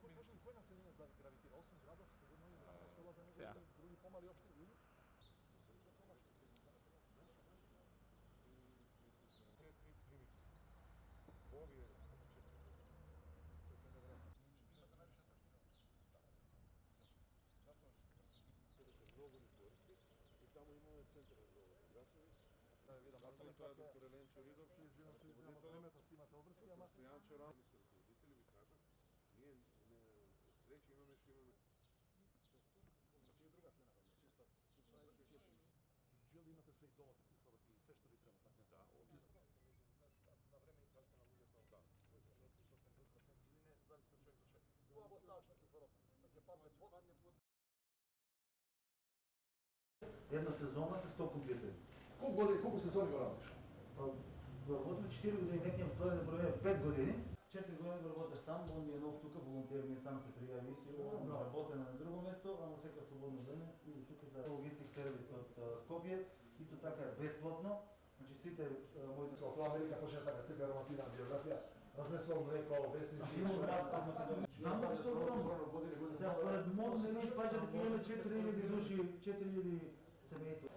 медицински. Кој население да гравитира? 8 градов, сигурно и да се селата на други помали општини или? За помош. Сестри примити. Во овие четири. Тоа е неверојатно. Имате највише тестирани. Затоа се многу ни користи и таму имаме центар за гасови. Да видам, Тоа е доктор Елен Чоридов. се извинам од времето, си имате обврски, ама Стојан Чоран, се руководители ми кажат, ние среќа имаме што имаме. значи е друга смена, чисто 16 Жили имате све и долата, кислород и све што ви треба, така? Да, овде на време и кажете на луѓето да. кои се меки што се 100% или не, зависи од човек до човек. Кога го ставаш на кислород, да ќе падне под Една сезона се 100 компјутери. Колку години, колку сезони го работиш? Работим 4 години, неким ствари да проверя 5 години. 4 години го работя сам, он ми е нов тука, волонтер ми сам се пријави исто, работя на друго место, ама сека слободно време иде тука за логистик сервис од Скопје, исто така е бесплатно. Значи сите моите Со тоа Америка почна така себе романсирана биографија. Разнесувам леко, вестници. филм разпад Македонија. Знам да се оборам. Години. За според МОН се виж паѓа дека имаме 4000 души, 4000 семејства.